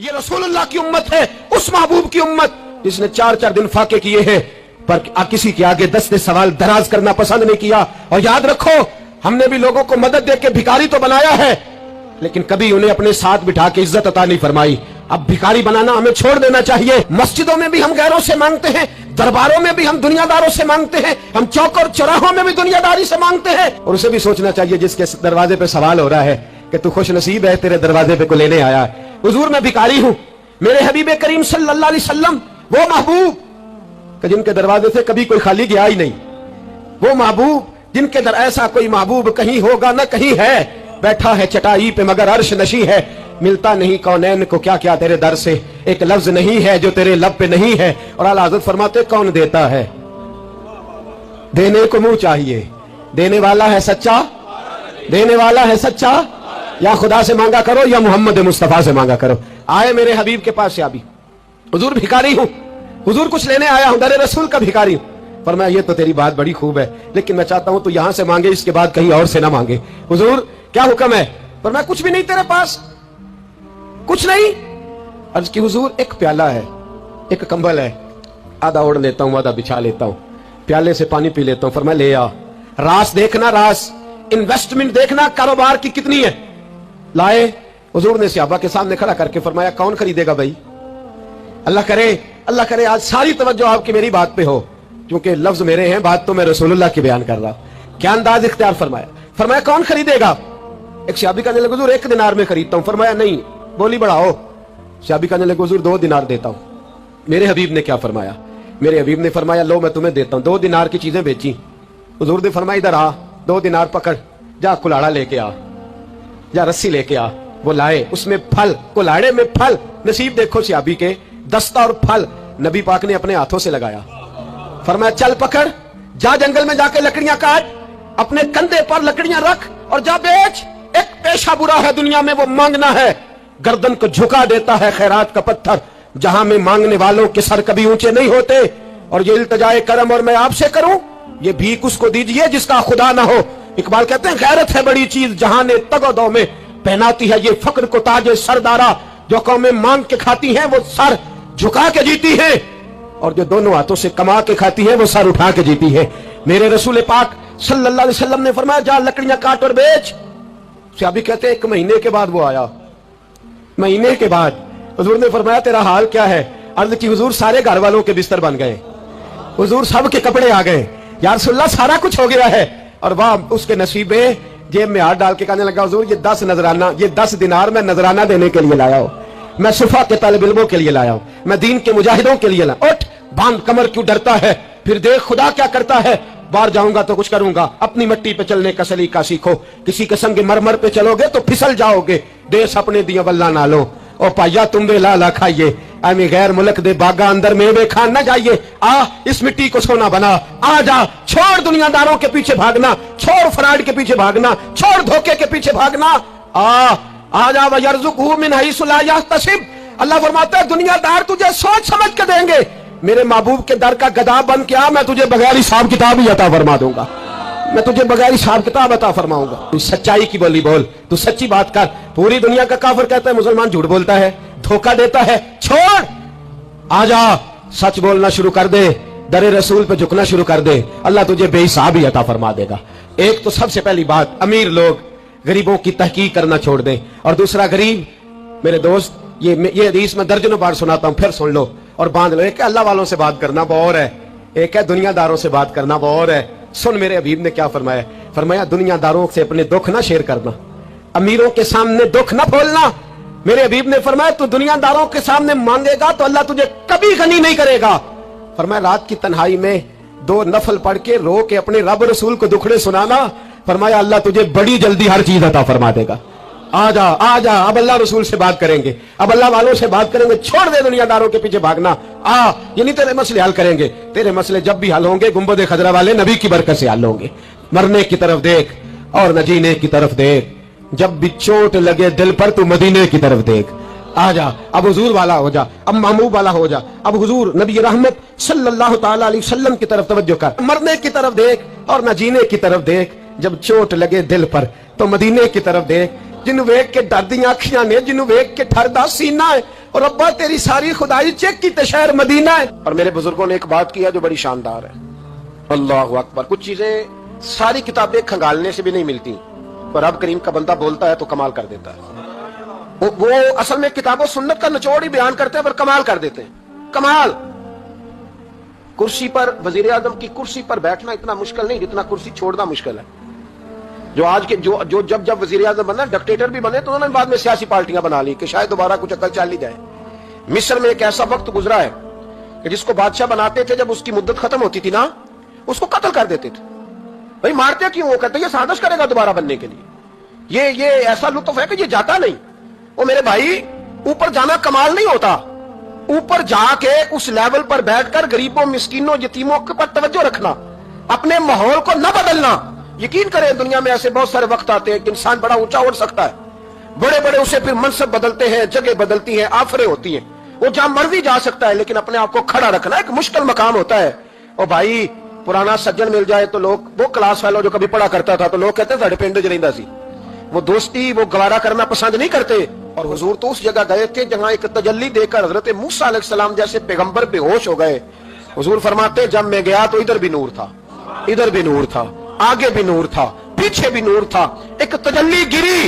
یہ रसूलुल्लाह की उम्मत है, उस महबूब की उम्मत जिसने 4-4 दिन फाके किए हैं पर किसी के आगे 10 सवाल दराज करना पसंद नहीं किया। और याद रखो, हमने भी लोगों को मदद देके भिखारी तो बनाया है, लेकिन कभी उन्हें अपने साथ बिठा के इज्जत अता नहीं फरमाई। अब भिखारी बनाना हमें छोड़ देना चाहिए। मस्जिदों में भी हम गैरों से मांगते हैं, दरबारों में भी हम दुनियादारों से मांगते हैं, हम चौक और चौराहों में भी दुनियादारी से मांगते हैं। और उसे भी सोचना चाहिए जिसके दरवाजे पे सवाल हो रहा है कि तू खुश नसीब है, तेरे दरवाजे पे को लेने आया है। हुजूर मैं भिखारी हूं, मेरे हबीब करीम सल्लल्लाहु अलैहि वसल्लम वो महबूब कि जिनके दरवाजे से कभी कोई खाली गया ही नहीं, वो महबूब जिनके दर ऐसा कोई महबूब कहीं होगा न कहीं है, बैठा है चटाई पे मगर अर्श नशी है, मिलता नहीं कौनैन को क्या क्या तेरे दर से, एक लफ्ज नहीं है जो तेरे लब पे नहीं है। और आला हज़रत फरमाते कौन देता है, देने को मुंह चाहिए, देने वाला है सच्चा, देने वाला है सच्चा, या खुदा से मांगा करो या मोहम्मद मुस्तफा से मांगा करो। आए मेरे हबीब के पास से अभी, हुजूर भिखारी हूं, हुजूर कुछ लेने आया हूं, दर रसूल का भिखारी हूं। फरमाया ये तो तेरी बात बड़ी खूब है, लेकिन मैं चाहता हूं तू यहां से मांगे, इसके बाद कहीं और से ना मांगे। हुजूर क्या हुक्म है? फरमाया कुछ भी नहीं तेरे पास, कुछ नहीं। अर्ज की हुजूर एक प्याला है, एक कंबल है, आधा ओढ़ लेता हूं आधा बिछा लेता हूं, प्याले से पानी पी लेता हूं। फरमाया ले आ, रास देखना, रास इन्वेस्टमेंट देखना कारोबार की कितनी है। लाए, हुजूर ने सहाबा के सामने खड़ा करके फरमाया कौन खरीदेगा भाई? अल्लाह करे आज सारी तवज्जो आपकी मेरी बात पे हो, क्योंकि लफ्ज मेरे हैं, बात तो मैं रसूलुल्लाह की बयान कर रहा हूं। क्या अंदाज इख्तियार फरमाया? फरमाया कौन खरीदेगा? एक सहाबी कहने लगे हुजूर 1 दिनार में खरीदता हूं। फरमाया नहीं, बोली बढ़ाओ। सहाबी कहने लगे हुजूर 2 दिनार देता हूं। मेरे हबीब ने क्या फरमाया? मेरे हबीब ने फरमाया लो मैं तुम्हें देता हूं। 2 दिनार की चीजें बेची। हुजूर ने फरमाया इधर आ, 2 दिनार पकड़, जा कुल्हाड़ा लेके आ, जा रस्सी लेके आ। वो लाए, उसमें फल, कुल्हाड़े में फल। नसीब देखो सहाबी के, दस्ता और फल नबी पाक ने अपने हाथों से लगाया। फरमाया चल पकड़, जा जंगल में जाके लकड़ियां काट, अपने कंधे पर लकड़ियां रख और जा बेच। एक पेशा बुरा है दुनिया में, वो मांगना है, गर्दन को झुका देता है खैरात का पत्थर, जहां में मांगने वालों के सर कभी ऊंचे नहीं होते। और ये इल्तिजाए करम और मैं आपसे करूं, ये भीख उसको दीजिए जिसका खुदा ना हो। इकबाल कहते हैं गैरत है बड़ी चीज जहां ने तगोदो में पहनाती है ये फक्र को ताजे सरदारा, जो कौमें मांग के खाती हैं वो सर झुका के जीती है, और जो दोनों हाथों से कमा के खाती है वो सर उठा के जीती है। मेरे रसूल पाक सल्लल्लाहु अलैहि वसल्लम ने फरमाया जा लकड़ियां काट और बेच। सहाबी कहते हैं 1 महीने के बाद वो आया, महीने के बाद हुजूर ने फरमाया तेरा हाल क्या है? अर्ज की हुजूर सारे घर वालों के बिस्तर बन गए, हुजूर सब के कपड़े आ गए, या रसूलल्लाह सारा कुछ हो गया है। और वाह उसके नसीब में, जेब में हाथ डाल के कहने लगा हुजूर ये 10 नजराना, ये 10 दिनार मैं नजराना देने के लिए लाया हूं, मैं सुफा के तालिब इल्मों के लिए लाया हूं, मैं दीन के मुजाहिदों के लिए लाया। उठ बांध कमर, क्यों डरता है? फिर देख खुदा क्या करता है। बाहर जाऊंगा तो कुछ करूंगा, अपनी मिट्टी पे चलने का सलीका सीखो, किसी के संग मरमर पे चलोगे तो फिसल जाओगे, देश अपने दिया वल्ला ना लो। ओ पाया तुम बे लाला खाइए, आमी गैर मुल्क दे बागा अंदर मेवे खान ना जाइए। आ इस मिट्टी को सोना बना, आ जा, छोड़ दुनियादारों के पीछे भागना, छोड़ फराड के पीछे भागना, छोड़ धोखे के पीछे भागना। आ जा वयरज़ुक़हु मिन हैसु ला यहतसिब। अल्लाह फरमाता है दुनियादार तुझे सोच समझ के देंगे, मेरे महबूब के दर का गदा बन के आ, मैं तुझे बगैर हिसाब किताब ही अता फरमा दूंगा, मैं तुझे बगैर हिसाब किताब अता फरमाऊंगा। तू सच्चाई की बोली बोल, तू सच्ची बात कर। पूरी दुनिया का काफिर कहता है मुसलमान झूठ बोलता है, धोखा देता है, छोड़, आजा सच बोलना शुरू कर दे, दरे रसूल पे झुकना शुरू कर दे, अल्लाह तुझे बेहिसाब ही अता फरमा देगा। एक तो सबसे पहली बात, अमीर लोग गरीबों की तहकीक करना छोड़ दें। और दूसरा, गरीब मेरे दोस्त, ये हदीस मैं दर्जनों बार सुनाता हूं, फिर सुन लो और बांध लो। एक है अल्लाह वालों से बात करना वो और है, एक है दुनियादारों से बात करना वो और है। सुन मेरे हबीब ने क्या फरमाया? फरमाया दुनियादारों से अपने दुख ना शेयर करना, अमीरों के सामने दुख ना बोलना। मेरे हबीब ने फरमाया तू दुनियादारों के सामने मांगेगा तो अल्लाह तुझे कभी गनी नहीं करेगा। फरमाया रात की तन्हाई में 2 नफल पढ़ के रो के अपने रब रसूल को दुखड़े सुनाना, फरमाया अल्लाह तुझे बड़ी जल्दी हर चीज अता फरमा देगा। आजा आजा, अब अल्लाह रसूल से बात करेंगे, अब अल्लाह वालों से बात करेंगे, छोड़ दे दुनियादारों के पीछे भागना। ये नहीं तेरे मसले हल करेंगे, तेरे मसले जब भी हल होंगे गुंबद खजरा वाले नबी की बरकत से हल होंगे। मरने की तरफ देख और न जीने की तरफ देख, जब भी चोट लगे दिल पर तू मदीने की तरफ देख। आजा अब हुजूर वाला हो जा, अब महबूब वाला हो जा, अब हुजूर नबी रहमत सल्लल्लाहु ताला अलैहि वसल्लम की तरफ तवज्जो कर। मरने की तरफ देख और न जीने की तरफ देख, जब चोट लगे दिल पर तो मदीने की तरफ देख। जिन्हों वेख के डरदी अखियां ने, जिन्हों वेख के ठरदा सीना है, और अब्बा तेरी सारी खुदाई चेक की ते शहर मदीना है। और मेरे बुजुर्गों ने एक बात की है जो बड़ी शानदार है, अल्लाहु अकबर। कुछ चीजें सारी किताबें खंगालने से भी नहीं मिलती, पर रब करीम का बंदा बोलता है तो कमाल कर देता है। वो असल में किताबों सुन्नत का निचोड़ ही बयान करते हैं, पर कमाल कर देते हैं। कमाल। कुर्सी पर, वजीर आजम की कुर्सी पर बैठना इतना मुश्किल नहीं जितना कुर्सी छोड़ना मुश्किल है। जो आज के जो जब वजीर आजम बना, डिक्टेटर भी बने तो उन्होंने बाद में सियासी पार्टियां बना ली कि शायद दोबारा कुछ अकल चल ही जाए। मिस्र में एक ऐसा वक्त गुजरा है कि जिसको बादशाह बनाते थे, जब उसकी मुद्दत खत्म होती थी ना, उसको कत्ल कर देते थे। भाई मारते क्यों? वो कहते ये साजिश करेगा दोबारा बनने के लिए। ये ऐसा लुत्फ है कि ये जाता नहीं। वो मेरे भाई, ऊपर जाना कमाल नहीं होता, ऊपर जाके उस लेवल पर बैठकर गरीबों, मिस्कीनों, यतीमों के पर तवज्जो रखना, अपने माहौल को न बदलना। यकीन करें, दुनिया में ऐसे बहुत सारे वक्त आते हैं कि इंसान बड़ा ऊंचा उड़ सकता है, बड़े बड़े उसे फिर मनसब बदलते हैं, जगह बदलती है, आफरें होती हैं, वो जहां मर्जी जा सकता है, लेकिन अपने आप को खड़ा रखना एक मुश्किल मकाम होता है। और भाई, पुराना सज्जन मिल जाए तो लोग, वो क्लास फेलो जो कभी पढ़ा करता था, तो लोग कहते हैं साढ़े पिंड च रहिंदा सी, वो दोस्ती वो गवारा करना पसंद नहीं करते। और हुजूर तो उस जगह गए थे जहां एक तजल्ली देकर हजरत मूसा अलैहिस्सलाम जैसे पैगंबर बेहोश हो गए। हुजूर फरमाते, जब मैं गया तो इधर भी नूर था, इधर भी नूर था, आगे भी नूर था, पीछे भी नूर था। एक तजल्ली गिरी,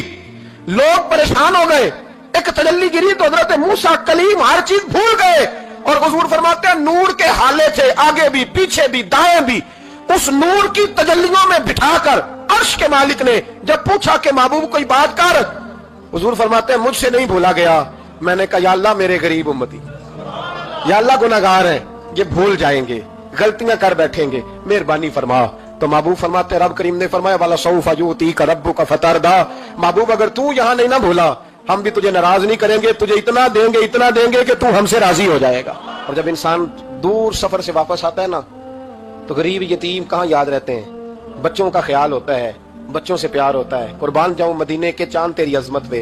लोग परेशान हो गए। एक तजल्ली गिरी तो हजरत मूसा कलीम हर चीज भूल गए। और हुजूर फरमाते हैं, नूर के हाले थे, आगे भी, पीछे भी, दाएं भी। उस नूर की तजल्लियों में बिठाकर अर्श के मालिक ने जब पूछा कि महबूब कोई बात कर, हुजूर फरमाते हैं, मुझसे नहीं भूला गया। मैंने कहा, या अल्लाह मेरे गरीब उम्मती, या अल्लाह गुनाहगार है, ये भूल जाएंगे, गलतियां कर बैठेंगे, मेहरबानी फरमा। तो महबूब फरमाते, रब करीम ने फरमाया, वाला सौफा युतीका रब्बुका फतरदा, महबूब अगर तू यहां नहीं ना भूला, हम भी तुझे नाराज नहीं करेंगे, तुझे इतना देंगे कि तू हमसे राजी हो जाएगा। और जब इंसान दूर सफर से वापस आता है ना, तो गरीब यतीम कहाँ याद रहते हैं, बच्चों का ख्याल होता है, बच्चों से प्यार होता है। कुर्बान जाऊं मदीने के चांद तेरी अजमत पे।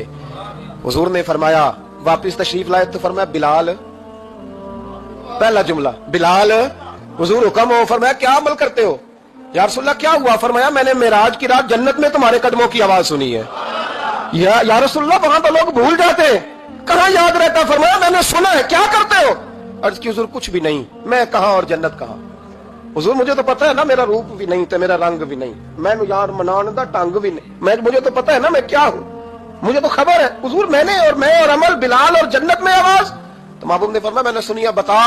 हुजूर ने फरमाया, वापिस तशरीफ लाए तो फरमाया, बिलाल, पहला जुमला बिलाल। हुजूर हुक्म हो, फरमाया क्या अमल करते हो? या रसूलल्लाह क्या हुआ? फरमाया, मैंने मेराज की रात जन्नत में तुम्हारे कदमों की आवाज सुनी है। या रसूलल्लाह, वहां तो लोग भूल जाते हैं, कहां याद रहता? फरमाया, मैंने सुना है। क्या करते हो? अर्ज की, हुजूर कुछ भी नहीं। मैं कहां और जन्नत कहां? हुजूर मुझे तो पता है ना, मेरा रूप भी नहीं, तो मेरा रंग भी नहीं, मैं यार मनाने दा ढंग भी नहीं, मुझे तो पता है ना मैं क्या हूं, मुझे तो खबर है। हुजूर मैं और अमल, बिलाल और जन्नत में आवाज। तो महबूब ने फरमाया, मैंने सुनिया, बता।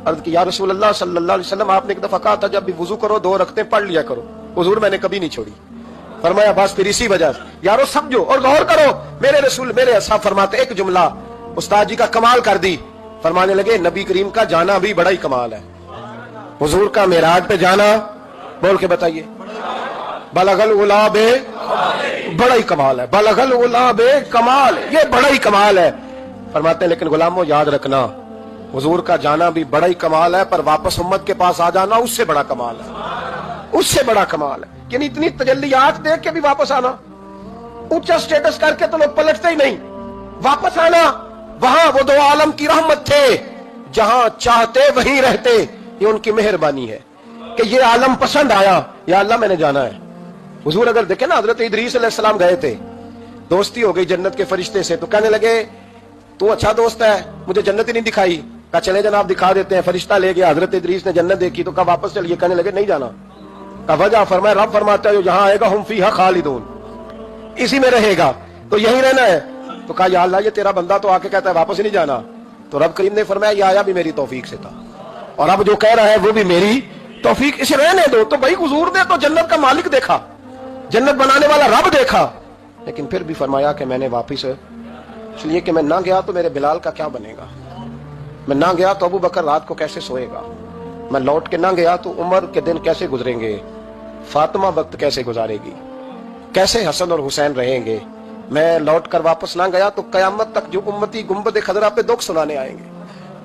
अर्ज की, या रसूलल्लाह सल्लल्लाहु अलैहि वसल्लम, आपने एक दफा कहा था जब भी वुजू करो 2 रकअतें पढ़ लिया करो। हुजूर मैंने कभी नहीं छोड़ी। फरमाया, बस फिर इसी वजह से यारो समझो और गौर करो। मेरे रसूल, मेरे असहाब फरमाते, एक जुमला उस्ताद जी का कमाल कर दी। फरमाने लगे, नबी करीम का जाना भी बड़ा ही कमाल है। हुजूर का मेराज पे जाना, बोल के बताइए, बलगल उलाबे, बड़ा ही कमाल है। बलगल उलाबे कमाल, ये बड़ा ही कमाल है। फरमाते हैं, लेकिन गुलामों याद रखना, हुजूर का जाना भी बड़ा ही कमाल है, पर वापस उम्मत के पास आ जाना उससे बड़ा कमाल है, उससे बड़ा कमाल है। यानी इतनी तजल्लियात देख के भी वापस आना, ऊंचा स्टेटस करके तो लोग पलटते ही नहीं। वापस आना, वहां वो 2 आलम की रहमत थे, जहां चाहते वहीं रहते। ये उनकी मेहरबानी है कि ये आलम पसंद आया, या अल्लाह मैंने जाना है। हुजूर अगर देखे ना, हजरत इदरीस अलैहिस्सलाम गए थे, दोस्ती हो गई जन्नत के फरिश्ते से, तो कहने लगे, तू अच्छा दोस्त है, मुझे जन्नत ही नहीं दिखाई। कहा, चले जनाब दिखा देते हैं। फरिश्ता ले गया, हजरत इदरीस ने जन्नत देखी तो कहा, वापस चलिए। कहने लगे, नहीं जाना। कहा, वजह? फरमाया, रब फरमाता है, जो जहां आएगा हम फीहा खालिदून, इसी में रहेगा, तो यही रहना है। तो कहा, या अल्लाह, ये तेरा बंदा तो आके कहता है वापस ही नहीं जाना। तो रब करीम ने फरमाया, ये आया भी मेरी तौफीक से था, और अब जो कह रहा है वो भी मेरी तौफीक, इसे रहने दो। तो भाई हुजूर ने तो जन्नत का मालिक देखा, जन्नत बनाने वाला रब देखा, लेकिन फिर भी फरमाया कि मैंने वापिस, इसलिए कि मैं ना गया तो मेरे बिलाल का क्या बनेगा, मैं ना गया तो अबू बकर रात को कैसे सोएगा, मैं लौट के ना गया तो उमर के दिन कैसे गुजरेंगे, फातिमा वक्त कैसे गुजारेगी, कैसे हसन और हुसैन रहेंगे। मैं लौट कर वापस ना गया तो कयामत तक जो उम्मती गुंबद खजरा पे दुख सुनाने आएंगे,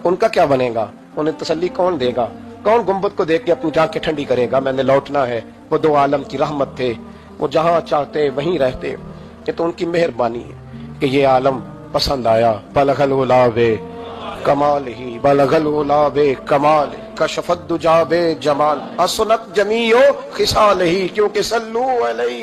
उनका क्या बनेगा, उन्हें तसल्ली कौन देगा, कौन गुंबद को देख के अपनी आंखें ठंडी करेगा। मैंने लौटना है। वो 2 आलम की रहमत थे, वो जहां चाहते वहीं रहते। ये तो उनकी मेहरबानी है कि ये आलम पसंद आया। बलगल उलावे कमाल ही, बलगल उलावे कमाल, कशफत दुजाबे जमाल, असनत जमीओ खिसाल ही, क्योंकि सल्लू अलैहि